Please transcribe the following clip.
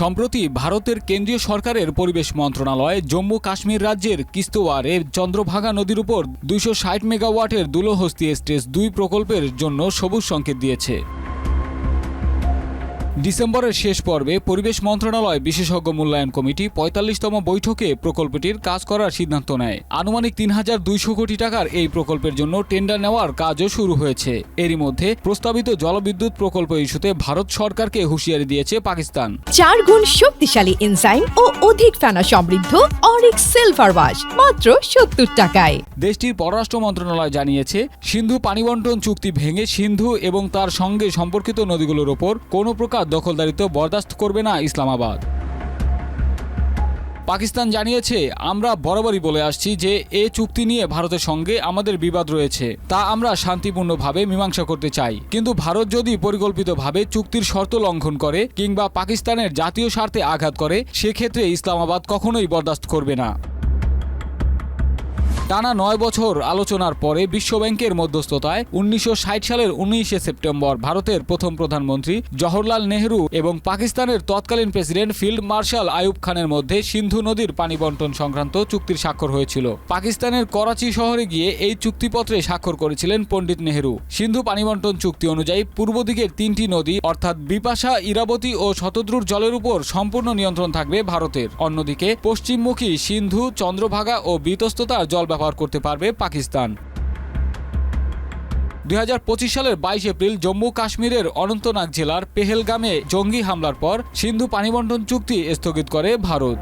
সম্প্রতি ভারতের কেন্দ্রীয় সরকারের পরিবেশ মন্ত্রণালয় জম্মু কাশ্মীর রাজ্যের কিস্তওয়ারে চন্দ্রভাগা নদীর উপর 260 মেগাওয়াটের দুলহস্তি স্টেজ 2 প্রকল্পের জন্য সবুজ সংকেত দিয়েছে। ডিসেম্বরের শেষ পর্বে পরিবেশ মন্ত্রণালয় বিশেষজ্ঞ মূল্যায়ন কমিটি ৪৫তম বৈঠকে প্রকল্পটির কাজ করার সিদ্ধান্ত নেয়। আনুমানিক ৩,২০০ কোটি টাকার এই প্রকল্পের জন্য টেন্ডার নেওয়ার কাজও শুরু হয়েছে। এরই মধ্যে প্রস্তাবিত জলবিদ্যুৎ প্রকল্প ইস্যুতে ভারত সরকারকে হুঁশিয়ারি দিয়েছে পাকিস্তান। 4 গুণ শক্তিশালী এনজাইম ও অধিক ফেনা সমৃদ্ধ অরিক্স সিলভার ওয়াশ মাত্র ৭০ টাকায়। দেশটির পররাষ্ট্র মন্ত্রণালয় জানিয়েছে, সিন্ধু পানি বণ্টন চুক্তি ভেঙে সিন্ধু এবং তার সঙ্গে সম্পর্কিত নদীগুলোর ওপর কোনো প্রকার দখলদারিত্ব বরদাস্ত করবে না ইসলামাবাদ। পাকিস্তান জানিয়েছে, আমরা বরাবরই বলে আসছি যে এ চুক্তি নিয়ে ভারতের সঙ্গে আমাদের বিবাদ রয়েছে, তা আমরা শান্তিপূর্ণভাবে মীমাংসা করতে চাই। কিন্তু ভারত যদি পরিকল্পিতভাবে চুক্তির শর্ত লঙ্ঘন করে কিংবা পাকিস্তানের জাতীয় স্বার্থে আঘাত করে, সেক্ষেত্রে ইসলামাবাদ কখনোই বরদাস্ত করবে না। টানা ৯ বছর আলোচনার পরে বিশ্বব্যাংকের মধ্যস্থতায় ১৯৬০ সালের ১৯শে সেপ্টেম্বর ভারতের প্রথম প্রধানমন্ত্রী জওহরলাল নেহরু এবং পাকিস্তানের তৎকালীন প্রেসিডেন্ট ফিল্ড মার্শাল আইয়ুব খানের মধ্যে সিন্ধু নদীর পানি বণ্টন সংক্রান্ত চুক্তির স্বাক্ষর হয়েছিল। পাকিস্তানের করাচি শহরে গিয়ে এই চুক্তিপত্রে স্বাক্ষর করেছিলেন পণ্ডিত নেহরু। সিন্ধু পানি বণ্টন চুক্তি অনুযায়ী পূর্ব দিকের 3টি নদী অর্থাৎ বিপাশা, ইরাবতী ও শতদ্রুর জলের উপর সম্পূর্ণ নিয়ন্ত্রণ থাকবে ভারতের। অন্যদিকে পশ্চিমমুখী সিন্ধু, চন্দ্রভাগা ও বিতস্ততার জল ব্যবহার করতে পারবে পাকিস্তান। ২০২৫ সালের ২২ এপ্রিল জম্মু কাশ্মীরের অনন্তনাগ জেলার পেহেলগামে জঙ্গি হামলার পর সিন্ধু পানি বণ্টন চুক্তি স্থগিত করে ভারত।